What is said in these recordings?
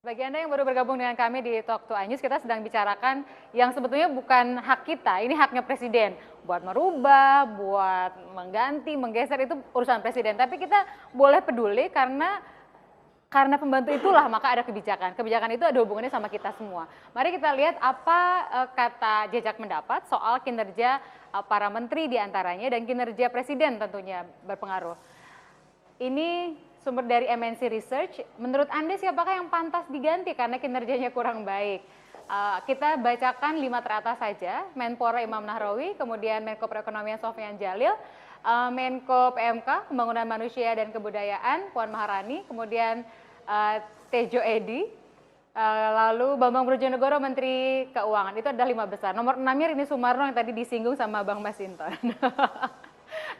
Bagi Anda yang baru bergabung dengan kami di Talk to iNews, kita sedang bicarakan yang sebetulnya bukan hak kita, ini haknya presiden. Buat merubah, buat mengganti, menggeser itu urusan presiden. Tapi kita boleh peduli karena pembantu itulah maka ada kebijakan. Kebijakan itu ada hubungannya sama kita semua. Mari kita lihat apa kata jejak pendapat soal kinerja para menteri diantaranya dan kinerja presiden tentunya berpengaruh. Ini sumber dari MNC Research. Menurut Anda siapakah yang pantas diganti karena kinerjanya kurang baik? Kita bacakan 5 teratas saja. Menpora Imam Nahrawi, kemudian Menko Perekonomian Sofyan Djalil, Menko PMK Pembangunan Manusia dan Kebudayaan Puan Maharani, kemudian Tejo Edi, lalu Bambang Brojonegoro Menteri Keuangan. Itu ada 5 besar. Nomor 6-nya Rini Sumarno yang tadi disinggung sama Bang Masinton.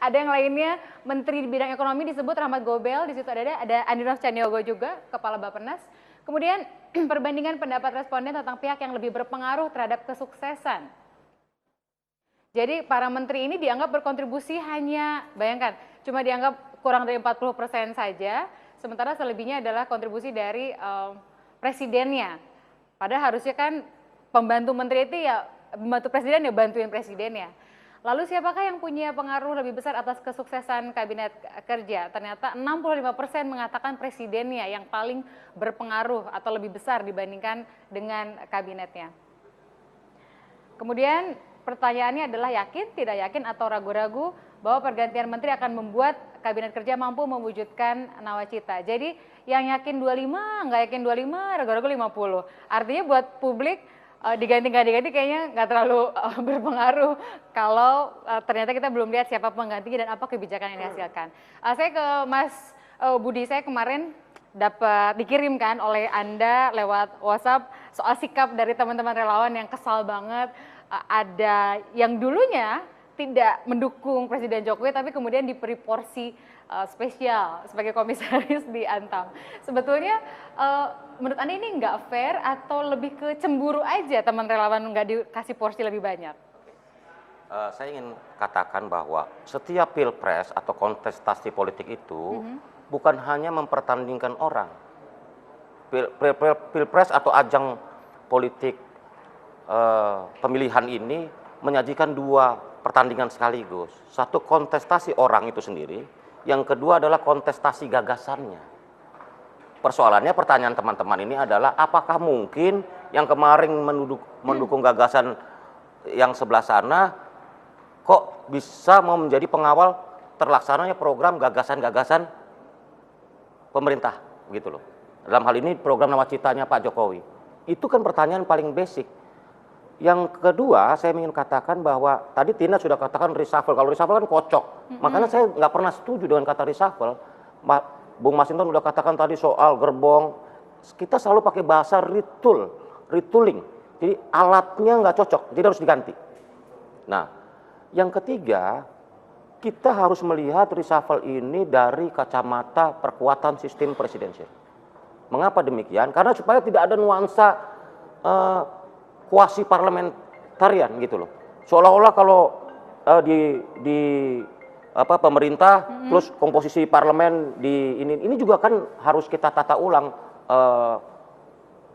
Ada yang lainnya, Menteri di bidang ekonomi disebut Rahmat Gobel, di situ ada Andrinov Caniogo juga, Kepala Bappenas. Kemudian perbandingan pendapat responden tentang pihak yang lebih berpengaruh terhadap kesuksesan. Jadi para menteri ini dianggap berkontribusi hanya, bayangkan, cuma dianggap kurang dari 40% saja, sementara selebihnya adalah kontribusi dari presidennya. Padahal harusnya kan pembantu menteri itu ya, pembantu presiden ya bantuin presidennya. Lalu siapakah yang punya pengaruh lebih besar atas kesuksesan kabinet kerja? Ternyata 65% mengatakan presidennya yang paling berpengaruh atau lebih besar dibandingkan dengan kabinetnya. Kemudian pertanyaannya adalah yakin, tidak yakin atau ragu-ragu bahwa pergantian menteri akan membuat kabinet kerja mampu mewujudkan nawacita. Jadi yang yakin 25, nggak yakin 25, ragu-ragu 50. Artinya buat publik diganti kayaknya nggak terlalu berpengaruh kalau ternyata kita belum lihat siapa penggantinya dan apa kebijakan yang dihasilkan. Saya ke Mas Budi, saya kemarin dapat dikirimkan oleh Anda lewat WhatsApp soal sikap dari teman-teman relawan yang kesal banget. Ada yang dulunya tidak mendukung Presiden Jokowi tapi kemudian diberi porsi spesial sebagai komisaris di Antam. Sebetulnya menurut Anda ini nggak fair atau lebih ke cemburu aja teman relawan nggak dikasih porsi lebih banyak? Saya ingin katakan bahwa setiap pilpres atau kontestasi politik itu bukan hanya mempertandingkan orang. Pilpres atau ajang politik pemilihan ini menyajikan 2 pertandingan sekaligus. Satu kontestasi orang itu sendiri, yang kedua adalah kontestasi gagasannya. Persoalannya pertanyaan teman-teman ini adalah apakah mungkin yang kemarin mendukung gagasan yang sebelah sana kok bisa mau menjadi pengawal terlaksananya program gagasan-gagasan pemerintah gitu loh. Dalam hal ini program nawacitanya Pak Jokowi. Itu kan pertanyaan paling basic. Yang kedua, saya ingin katakan bahwa tadi Tina sudah katakan reshuffle. Kalau reshuffle kan kocok. Makanya saya nggak pernah setuju dengan kata reshuffle. Bung Masinton udah katakan tadi soal gerbong. Kita selalu pakai bahasa retooling. Jadi alatnya nggak cocok, jadi harus diganti. Nah, yang ketiga, kita harus melihat reshuffle ini dari kacamata perkuatan sistem presidensial. Mengapa demikian? Karena supaya tidak ada nuansa kuasi parlementarian gitu loh. Seolah-olah kalau di pemerintah plus komposisi parlemen di ini juga kan harus kita tata ulang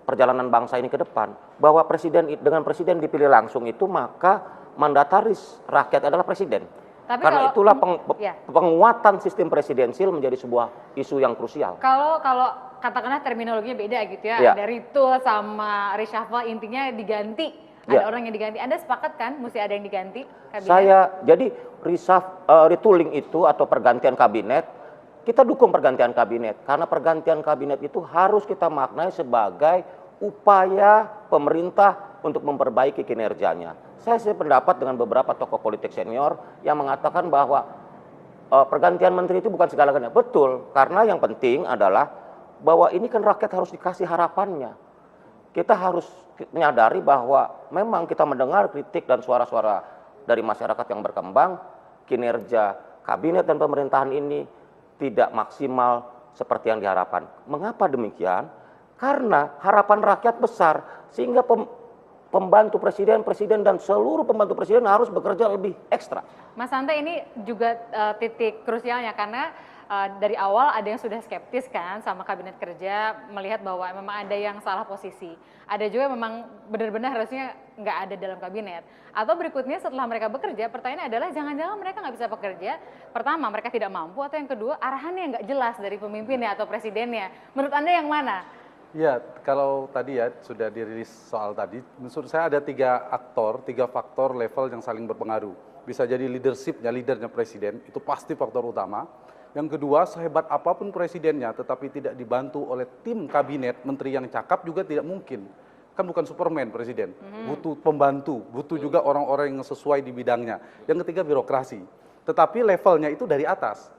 perjalanan bangsa ini ke depan. Bahwa dengan presiden dipilih langsung itu maka mandataris rakyat adalah presiden. Tapi karena itulah penguatan sistem presidensial menjadi sebuah isu yang krusial. Kalau katakanlah terminologinya beda gitu ya, dari itu sama reshuffle intinya diganti, ada orang yang diganti. Anda sepakat kan mesti ada yang diganti kabinet? Jadi retooling itu atau pergantian kabinet, kita dukung pergantian kabinet karena pergantian kabinet itu harus kita maknai sebagai upaya pemerintah untuk memperbaiki kinerjanya. Saya sependapat dengan beberapa tokoh politik senior yang mengatakan bahwa pergantian menteri itu bukan segala-galanya. Betul, karena yang penting adalah bahwa ini kan rakyat harus dikasih harapannya. Kita harus menyadari bahwa memang kita mendengar kritik dan suara-suara dari masyarakat yang berkembang, kinerja kabinet dan pemerintahan ini tidak maksimal seperti yang diharapkan. Mengapa demikian? Karena harapan rakyat besar, sehingga pembantu presiden dan seluruh pembantu presiden harus bekerja lebih ekstra. Mas Hanta, ini juga titik krusialnya karena dari awal ada yang sudah skeptis kan sama kabinet kerja, melihat bahwa memang ada yang salah posisi. Ada juga yang memang benar-benar harusnya nggak ada dalam kabinet. Atau berikutnya setelah mereka bekerja, pertanyaannya adalah jangan-jangan mereka nggak bisa bekerja. Pertama, mereka tidak mampu, atau yang kedua, arahannya nggak jelas dari pemimpinnya atau presidennya. Menurut Anda yang mana? Ya, kalau tadi ya sudah dirilis soal tadi, menurut saya ada 3 faktor level yang saling berpengaruh. Bisa jadi leadernya presiden, itu pasti faktor utama. Yang kedua, sehebat apapun presidennya, tetapi tidak dibantu oleh tim kabinet, menteri yang cakap juga tidak mungkin. Kan bukan Superman presiden, butuh pembantu, butuh juga orang-orang yang sesuai di bidangnya. Yang ketiga, birokrasi. Tetapi levelnya itu dari atas.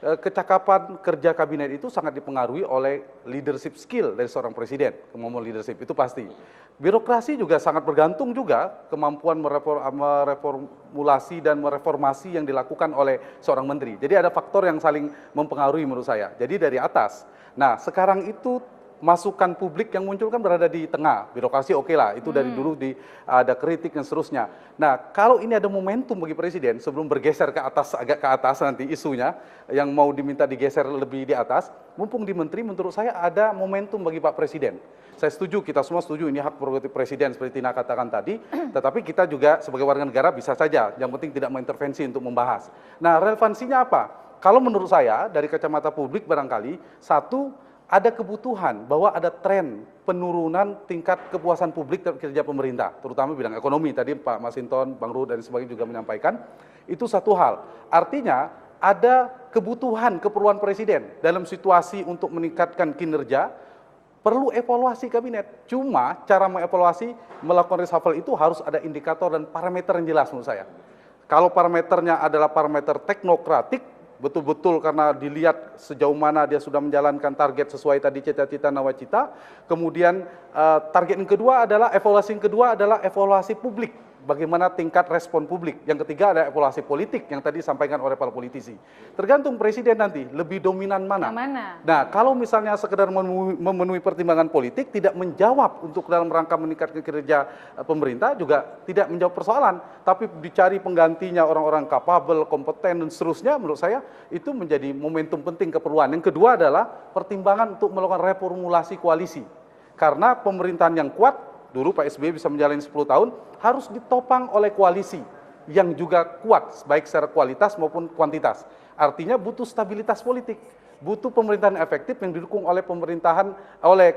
Kecakapan kerja kabinet itu sangat dipengaruhi oleh leadership skill dari seorang presiden, kemampuan leadership itu pasti. Birokrasi juga sangat bergantung juga kemampuan mereformulasi dan mereformasi yang dilakukan oleh seorang menteri. Jadi ada faktor yang saling mempengaruhi menurut saya. Jadi dari atas. Nah, sekarang itu masukan publik yang muncul kan berada di tengah. Birokrasi oke lah, itu dari dulu ada kritik dan seterusnya. Nah, kalau ini ada momentum bagi presiden sebelum bergeser ke atas, agak ke atas nanti isunya yang mau diminta digeser lebih di atas, mumpung di menteri menurut saya ada momentum bagi Pak Presiden. Saya setuju, kita semua setuju ini hak prerogatif presiden seperti Tina katakan tadi, tetapi kita juga sebagai warga negara bisa saja, yang penting tidak mengintervensi untuk membahas. Nah, relevansinya apa? Kalau menurut saya dari kacamata publik barangkali, satu, ada kebutuhan bahwa ada tren penurunan tingkat kepuasan publik terhadap kinerja pemerintah, terutama bidang ekonomi. Tadi Pak Masinton, Bang Ruhut dan sebagainya juga menyampaikan, itu satu hal. Artinya ada kebutuhan, keperluan presiden dalam situasi untuk meningkatkan kinerja, perlu evaluasi kabinet. Cuma cara mengevaluasi, melakukan reshuffle itu harus ada indikator dan parameter yang jelas menurut saya. Kalau parameternya adalah parameter teknokratik, betul-betul karena dilihat sejauh mana dia sudah menjalankan target sesuai tadi cita-cita nawacita. Kemudian target yang kedua adalah evaluasi publik. Bagaimana tingkat respon publik. Yang ketiga ada evaluasi politik yang tadi disampaikan oleh para politisi. Tergantung presiden nanti lebih dominan mana. Yang mana? Nah, kalau misalnya sekedar memenuhi pertimbangan politik, tidak menjawab untuk dalam rangka meningkatkan kinerja pemerintah, juga tidak menjawab persoalan. Tapi dicari penggantinya orang-orang kapabel, kompeten, dan seterusnya, menurut saya itu menjadi momentum penting keperluan. Yang kedua adalah pertimbangan untuk melakukan reformulasi koalisi. Karena pemerintahan yang kuat, dulu Pak SBY bisa menjalani 10 tahun, harus ditopang oleh koalisi yang juga kuat, baik secara kualitas maupun kuantitas. Artinya butuh stabilitas politik, butuh pemerintahan efektif yang didukung oleh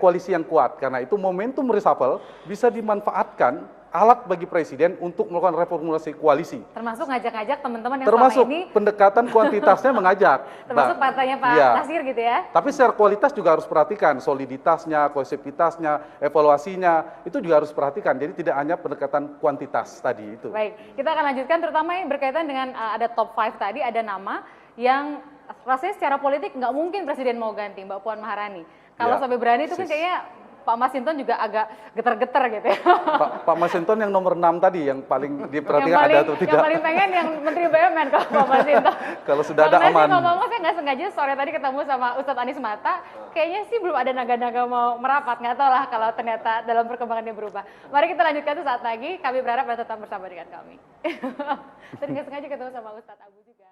koalisi yang kuat. Karena itu momentum reshuffle bisa dimanfaatkan alat bagi presiden untuk melakukan reformulasi koalisi. Termasuk ngajak-ngajak teman-teman yang Termasuk selama ini pendekatan kuantitasnya mengajak. termasuk partainya Pak Iya. Nasir gitu ya. Tapi secara kualitas juga harus perhatikan, soliditasnya, kohesivitasnya, evaluasinya, itu juga harus perhatikan. Jadi tidak hanya pendekatan kuantitas tadi itu. Baik, kita akan lanjutkan terutama yang berkaitan dengan ada top 5 tadi, ada nama yang rasanya secara politik nggak mungkin presiden mau ganti, Mbak Puan Maharani. Kalau Ya, sampai berani itu kan kayaknya Pak Masinton juga agak geter-geter gitu ya. Pak Masinton yang nomor 6 tadi yang paling diperhatikan ada atau tidak. Yang paling pengen yang Menteri BUMN kalau Pak Masinton. Kalau sudah ada aman. Ngomong-ngomong saya nggak sengaja sore tadi ketemu sama Ustadz Anies Mata, kayaknya sih belum ada naga-naga mau merapat, nggak tahu lah kalau ternyata dalam perkembangannya berubah. Mari kita lanjutkan saat lagi, kami berharap Anda tetap bersama dengan kami. Tadi nggak sengaja ketemu sama Ustadz Abu juga.